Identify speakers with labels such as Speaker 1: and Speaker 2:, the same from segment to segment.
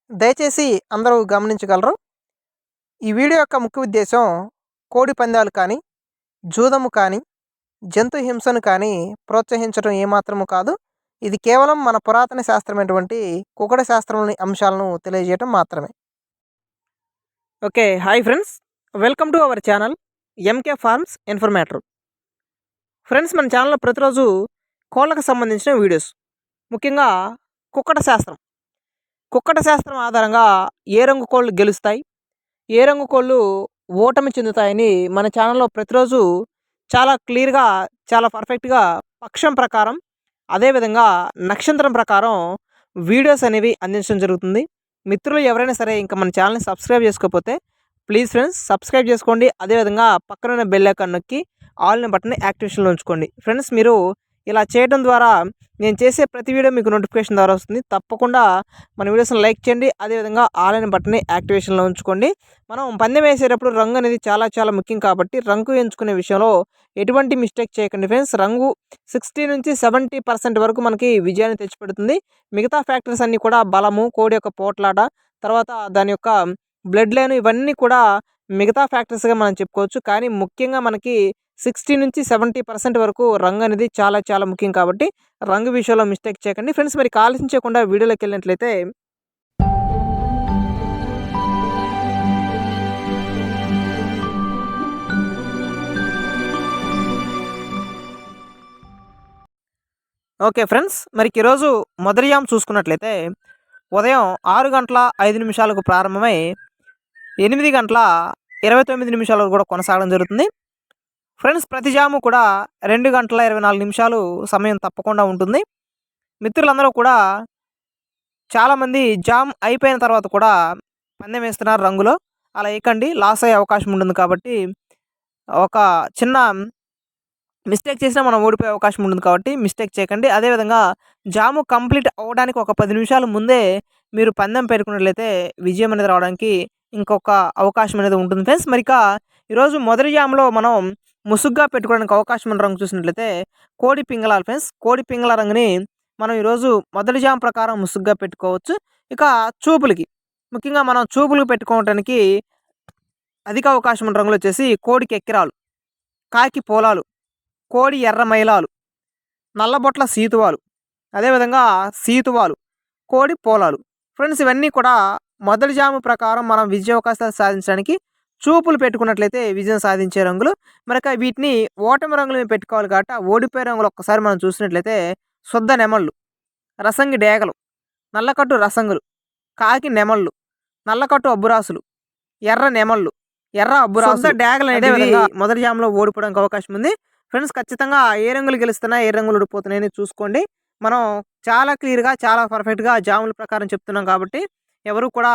Speaker 1: దయచేసి అందరూ గమనించగలరు. ఈ వీడియో యొక్క ముఖ్య ఉద్దేశం కోడి పందాలు కానీ, జూదము కానీ, జంతు హింసను కానీ ప్రోత్సహించడం ఏమాత్రము కాదు. ఇది కేవలం మన పురాతన శాస్త్రమైనటువంటి కుక్కట శాస్త్రంలోని అంశాలను తెలియజేయటం మాత్రమే. Okay, hi friends, welcome to our channel MK Farms Informator. Friends, మన ఛానల్లో ప్రతిరోజు కోళ్ళకు సంబంధించిన వీడియోస్, ముఖ్యంగా కుక్కట శాస్త్రం ఆధారంగా ఏ రంగు కోళ్ళు గెలుస్తాయి, ఏ రంగు కోళ్ళు ఓటమి చెందుతాయని మన ఛానల్లో ప్రతిరోజు చాలా క్లియర్గా, చాలా పర్ఫెక్ట్గా పక్షం ప్రకారం, అదేవిధంగా నక్షత్రం ప్రకారం వీడియోస్ అనేవి అందించడం జరుగుతుంది. మిత్రులు ఎవరైనా సరే ఇంకా మన ఛానల్ని సబ్స్క్రైబ్ చేసుకోకపోతే ప్లీజ్ ఫ్రెండ్స్ సబ్స్క్రైబ్ చేసుకోండి. అదేవిధంగా పక్కన బెల్ ఐకాన్ నొక్కి ఆల్ అనే బటన్ని యాక్టివేషన్లో ఉంచుకోండి. ఫ్రెండ్స్, మీరు ఇలా చేయడం ద్వారా నేను చేసే ప్రతి వీడియో మీకు నోటిఫికేషన్ ద్వారా వస్తుంది. తప్పకుండా మన వీడియోస్ని లైక్ చేయండి. అదేవిధంగా ఆల్ అనే బటన్ని యాక్టివేషన్లో ఉంచుకోండి. మనం పందెం వేసేటప్పుడు రంగు అనేది చాలా చాలా ముఖ్యం కాబట్టి రంగు ఎంచుకునే విషయంలో ఎటువంటి మిస్టేక్ చేయకండి ఫ్రెండ్స్. రంగు 60 నుంచి 70% వరకు మనకి విజయాన్ని తెచ్చిపెడుతుంది. మిగతా ఫ్యాక్టర్స్ అన్నీ కూడా బలము, కోడి యొక్క పోట్లాట, తర్వాత దాని యొక్క బ్లడ్ లైన్, ఇవన్నీ కూడా మిగతా ఫ్యాక్టర్స్గా మనం చెప్పుకోవచ్చు. కానీ ముఖ్యంగా మనకి 60 నుంచి 70% వరకు రంగు అనేది చాలా చాలా ముఖ్యం కాబట్టి రంగు విషయంలో మిస్టేక్ చేయకండి ఫ్రెండ్స్. మరి ఆలోచించకుండా వీడియోలోకి వెళ్ళినట్లయితే ఓకే ఫ్రెండ్స్, మరి ఈరోజు మొదటి జామ్ చూసుకున్నట్లయితే ఉదయం 6:05 ప్రారంభమై 8:29 వరకు కూడా కొనసాగడం జరుగుతుంది ఫ్రెండ్స్. ప్రతి జాము కూడా 2:24 సమయం తప్పకుండా ఉంటుంది. మిత్రులందరూ కూడా చాలామంది జామ్ అయిపోయిన తర్వాత కూడా పందెం వేస్తున్నారు రంగులో. అలా వేయకండి, లాస్ అయ్యే అవకాశం ఉంటుంది. కాబట్టి ఒక చిన్న మిస్టేక్ చేసినా మనం ఓడిపోయే అవకాశం ఉంటుంది కాబట్టి మిస్టేక్ చేయకండి. అదేవిధంగా జాము కంప్లీట్ అవ్వడానికి ఒక 10 నిమిషాల ముందే మీరు పందెం పెట్టుకున్నట్లయితే విజయం అనేది రావడానికి ఇంకొక అవకాశం అనేది ఉంటుంది ఫ్రెండ్స్. మరి ఇక ఈరోజు మొదటి జామ్లో మనం ముసుగ్గా పెట్టుకోవడానికి అవకాశం ఉన్న రంగు చూసినట్లయితే కోడి పింగళాలు ఫ్రెండ్స్. కోడి పింగళ రంగుని మనం ఈరోజు మొదటి జామ్ ప్రకారం ముసుగ్గా పెట్టుకోవచ్చు. ఇక చూపులకి, ముఖ్యంగా మనం చూపులకు పెట్టుకోవడానికి అధిక అవకాశం ఉన్న రంగులు వచ్చేసి కోడికి ఎక్కిరాలు, కాకి పోలాలు, కోడి ఎర్ర మైలాలు, నల్లబొట్ల సీతువాలు, అదేవిధంగా సీతువాలు, కోడి పోలాలు ఫ్రెండ్స్. ఇవన్నీ కూడా మొదటి జాము ప్రకారం మనం విజయ అవకాశాలు సాధించడానికి చూపులు పెట్టుకున్నట్లయితే విజయం సాధించే రంగులు. మరి వీటిని ఓటమి రంగులు మేము పెట్టుకోవాలి కాబట్టి ఆ ఓడిపోయే రంగులు ఒక్కసారి మనం చూసినట్లయితే శుద్ధ నెమళ్ళు, రసంగి డేగలు, నల్లకట్టు రసంగులు, కాకి నెమళ్ళు, నల్లకట్టు అబ్బురాసులు, ఎర్ర నెమళ్ళు, ఎర్ర అబ్బురాసు డేగలు అనేది మొదటి జాములో ఓడిపోవడానికి అవకాశం ఉంది ఫ్రెండ్స్. ఖచ్చితంగా ఏ రంగులు గెలుస్తున్నాయి, ఏ రంగులు ఓడిపోతున్నాయని చూసుకోండి. మనం చాలా క్లియర్గా, చాలా పర్ఫెక్ట్గా జాముల ప్రకారం చెప్తున్నాం కాబట్టి ఎవరు కూడా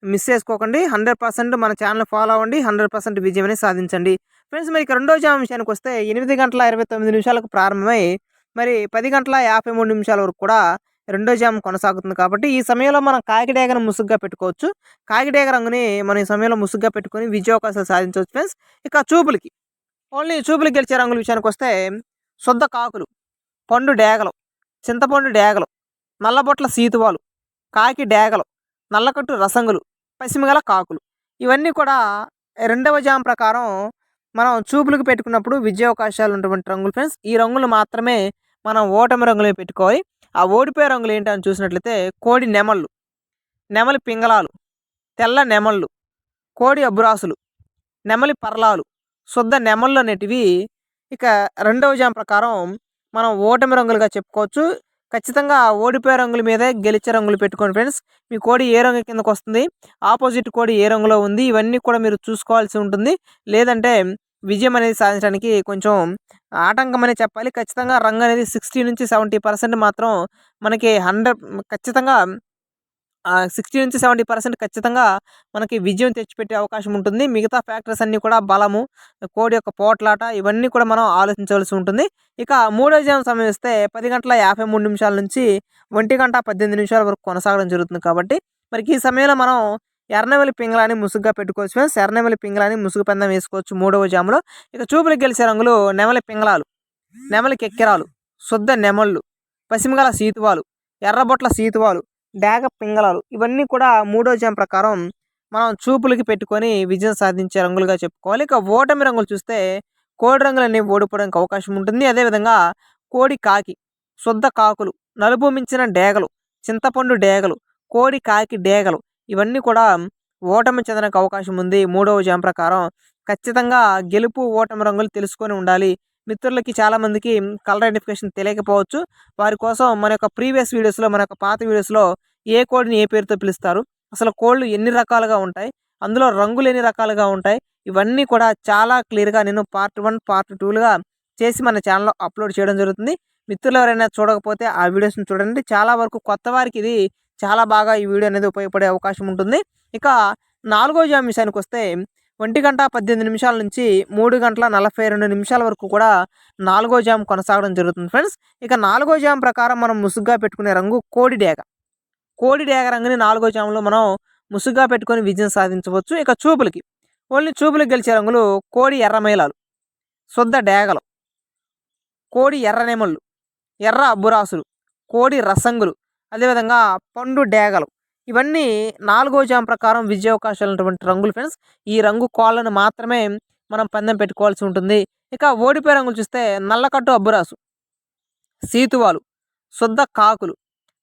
Speaker 1: మిస్ చేసుకోకండి. 100% మన ఛానల్ ఫాలో అవ్వండి. 100% విజయం అనేది సాధించండి ఫ్రెండ్స్. మరి రెండో జాము విషయానికి వస్తే 8:29 ప్రారంభమై మరి 10:53 వరకు కూడా రెండో జాము కొనసాగుతుంది. కాబట్టి ఈ సమయంలో మనం కాకిడేగను ముసుగ్గా పెట్టుకోవచ్చు. కాకిడేగ రంగుని మనం ఈ సమయంలో ముసుగ్గా పెట్టుకొని విజయావకాశాలు సాధించవచ్చు ఫ్రెండ్స్. ఇక చూపులకి, ఓన్లీ చూపులకి గెలిచే రంగుల విషయానికి వస్తే శుద్ధ కాకులు, పండు డేగలు, చింతపండు డేగలు, నల్లబొట్ల సీతువాలు, కాకి డేగలు, నల్లకట్టు రసంగులు, పసిమిగల కాకులు, ఇవన్నీ కూడా రెండవ జామ్ ప్రకారం మనం చూపులకు పెట్టుకున్నప్పుడు విజయావకాశాలు ఉన్నటువంటి రంగులు ఫ్రెండ్స్. ఈ రంగులు మాత్రమే మనం ఓటమి రంగులు పెట్టుకోవాలి. ఆ ఓడిపోయే రంగులు ఏంటని చూసినట్లయితే కోడి నెమళ్ళు, నెమలి పింగళాలు, తెల్ల నెమళ్ళు, కోడి అబ్బురాసులు, నెమలి పర్లాలు, శుద్ధ నెమళ్ళు అనేటివి ఇక రెండవ జామ్ ప్రకారం మనం ఓటమి రంగులుగా చెప్పుకోవచ్చు. ఖచ్చితంగా ఓడిపోయే రంగుల మీదే గెలిచే రంగులు పెట్టుకోండి ఫ్రెండ్స్. మీ కోడి ఏ రంగు కిందకు వస్తుంది, ఆపోజిట్ కోడి ఏ రంగులో ఉంది, ఇవన్నీ కూడా మీరు చూసుకోవాల్సి ఉంటుంది. లేదంటే విజయం అనేది సాధించడానికి కొంచెం ఆటంకం అనేది చెప్పాలి. ఖచ్చితంగా రంగు అనేది 60 నుంచి 70% మాత్రం మనకి 100 ఖచ్చితంగా 60 నుంచి 70% ఖచ్చితంగా మనకి విజయం తెచ్చిపెట్టే అవకాశం ఉంటుంది. మిగతా ఫ్యాక్టర్స్ అన్నీ కూడా బలము, కోడి యొక్క పోట్లాట, ఇవన్నీ కూడా మనం ఆలోచించవలసి ఉంటుంది. ఇక మూడో జాము సమయం ఇస్తే 10:53 నుంచి 1:18 వరకు కొనసాగడం జరుగుతుంది. కాబట్టి మరి ఈ సమయంలో మనం ఎర్రనెమలి పింగళాన్ని ముసుగ్గా పెట్టుకోవచ్చు ఫ్రెండ్స్. ఎర్రనెమలి పింగళాన్ని ముసుగు పందెం వేసుకోవచ్చు మూడవ జాములో. ఇక చూపులకు గెలిచే రంగులు నెమలి పింగళాలు, నెమలి కెక్కెరాలు, శుద్ధ నెమళ్ళు, పసిమిగల సీతువాలు, ఎర్రబొట్ల సీతువాలు, డేగ పింగళాలు ఇవన్నీ కూడా మూడో జామ్ ప్రకారం మనం చూపులకి పెట్టుకొని విజయం సాధించే రంగులుగా చెప్పుకోవాలి. ఇక ఓటమి రంగులు చూస్తే కోడి రంగులనేవి ఓడిపోవడానికి అవకాశం ఉంటుంది. అదేవిధంగా కోడి కాకి, శుద్ధ కాకులు, నలుపు మించిన డేగలు, చింతపండు డేగలు, కోడి కాకి డేగలు ఇవన్నీ కూడా ఓటమి చెందడానికి అవకాశం ఉంది. మూడవ జామ్ ప్రకారం ఖచ్చితంగా గెలుపు ఓటమి రంగులు తెలుసుకొని ఉండాలి. మిత్రులకి చాలామందికి కలర్ ఐడెంటిఫికేషన్ తెలియకపోవచ్చు. వారి కోసం మన యొక్క ప్రీవియస్ వీడియోస్లో, మన యొక్క పాత వీడియోస్లో ఏ కోడిని ఏ పేరుతో పిలుస్తారు, అసలు కోళ్ళు ఎన్ని రకాలుగా ఉంటాయి, అందులో రంగులు ఎన్ని రకాలుగా ఉంటాయి, ఇవన్నీ కూడా చాలా క్లియర్గా నేను పార్ట్ 1 పార్ట్ 2లుగా చేసి మన ఛానల్లో అప్లోడ్ చేయడం జరుగుతుంది. మిత్రులు ఎవరైనా చూడకపోతే ఆ వీడియోస్ని చూడండి. చాలా వరకు కొత్త వారికి ఇది చాలా బాగా ఈ వీడియో అనేది ఉపయోగపడే అవకాశం ఉంటుంది. ఇక 4వ జామ్ విషయానికి వస్తే 1:18 నుంచి 3:42 వరకు కూడా 4వ జామ్ కొనసాగడం జరుగుతుంది ఫ్రెండ్స్. ఇక 4వ జామ్ ప్రకారం మనం ముసుగ్గా పెట్టుకునే రంగు కోడి డేగ. కోడి డేగ రంగుని 4వ జామ్లో మనం ముసుగ్గా పెట్టుకొని విజయం సాధించవచ్చు. ఇక చూపులకి ఓన్లీ చూపులకు గెలిచే రంగులు కోడి ఎర్రమైలాలు, శుద్ధ డేగలు, కోడి ఎర్ర నెమళ్ళు, ఎర్ర అబ్బురాసులు, కోడి రసంగులు, అదేవిధంగా పండు డేగలు ఇవన్నీ 4వ జామ్ ప్రకారం విజయావకాశాలు ఉన్నటువంటి రంగులు ఫ్రెండ్స్. ఈ రంగు కోళ్ళను మాత్రమే మనం పందెం పెట్టుకోవాల్సి ఉంటుంది. ఇక ఓడిపోయే రంగులు చూస్తే నల్లకట్టు అబ్బురాసు, సీతువాలు, శుద్ధ కాకులు,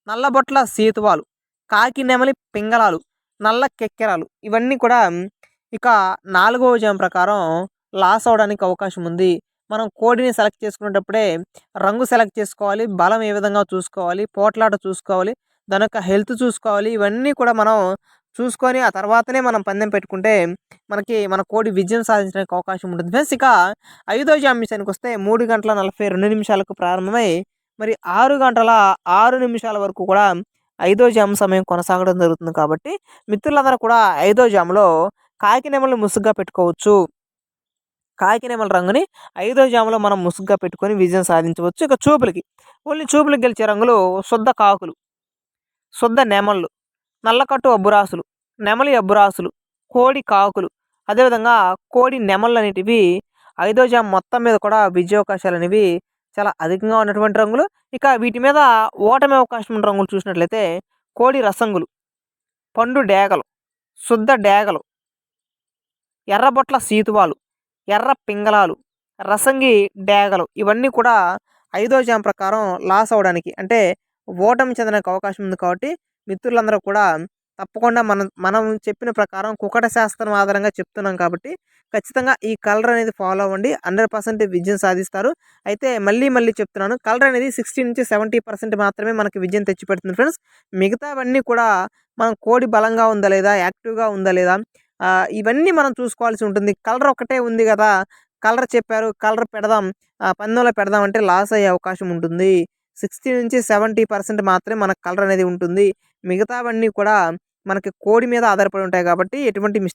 Speaker 1: నల్లబొట్ల సీతువాలు, కాకి నెమలి పింగళాలు, నల్ల కెక్కెరాలు ఇవన్నీ కూడా ఇక 4వ జామ్ ప్రకారం లాస్ అవడానికి అవకాశం ఉంది. మనం కోడిని సెలెక్ట్ చేసుకునేటప్పుడే రంగు సెలెక్ట్ చేసుకోవాలి, బలం ఏ విధంగా చూసుకోవాలి, పోట్లాట చూసుకోవాలి, దాని యొక్క హెల్త్ చూసుకోవాలి. ఇవన్నీ కూడా మనం చూసుకొని ఆ తర్వాతనే మనం పందెం పెట్టుకుంటే మన కోడి విజయం సాధించడానికి అవకాశం ఉంటుంది ఫ్రెండ్స్. ఇక 5వ జామ్ విషయానికి వస్తే 3:42 ప్రారంభమై మరి 6:06 వరకు కూడా 5వ జామ్ సమయం కొనసాగడం జరుగుతుంది. కాబట్టి మిత్రులందరూ కూడా 5వ జామ్లో కాకి నెమలి ముసుగ్గా పెట్టుకోవచ్చు. కాకి నెమలి రంగుని 5వ జామ్లో మనం ముసుగ్గా పెట్టుకొని విజయం సాధించవచ్చు. ఇక చూపులకి ఓన్లీ చూపులకు గెలిచే రంగులు శుద్ధ కాకులు, శుద్ధ నెమళ్ళు, నల్లకట్టు అబ్బురాసులు, నెమలి అబ్బురాసులు, కోడి కాకులు, అదేవిధంగా కోడి నెమళ్ళు అనేటివి 5వ జామ్ మొత్తం మీద కూడా విజయావకాశాలు అనేవి చాలా అధికంగా ఉన్నటువంటి రంగులు. ఇక వీటి మీద ఓటమి అవకాశం ఉన్న రంగులు చూసినట్లయితే కోడి రసంగులు, పండు డేగలు, శుద్ధ డేగలు, ఎర్రబొట్ల సీతువాలు, ఎర్ర పింగళాలు, రసంగి డేగలు ఇవన్నీ కూడా 5వ జామ్ ప్రకారం లాస్ అవడానికి అంటే ఓటమి చెందడానికి అవకాశం ఉంది. కాబట్టి మిత్రులందరూ కూడా తప్పకుండా మనం చెప్పిన ప్రకారం కుకట శాస్త్రం ఆధారంగా చెప్తున్నాం కాబట్టి ఖచ్చితంగా ఈ కలర్ అనేది ఫాలో అవ్వండి. 100% విజయం సాధిస్తారు. అయితే మళ్ళీ చెప్తున్నాను, కలర్ అనేది 60-70% మాత్రమే మనకి విజయం తెచ్చిపెడుతుంది ఫ్రెండ్స్. మిగతావన్నీ కూడా మనం కోడి బలంగా ఉందా లేదా, యాక్టివ్గా ఉందా లేదా, ఇవన్నీ మనం చూసుకోవాల్సి ఉంటుంది. కలర్ ఒకటే ఉంది కదా, కలర్ చెప్పారు, కలర్ పెడదాం, పందెంలో పెడదాం అంటే లాస్ అయ్యే అవకాశం ఉంటుంది. 60-70% మాత్రమే మనకు కలర్ అనేది ఉంటుంది. మిగతావన్నీ కూడా మనకి కోడి మీద ఆధారపడి ఉంటాయి కాబట్టి ఎటువంటి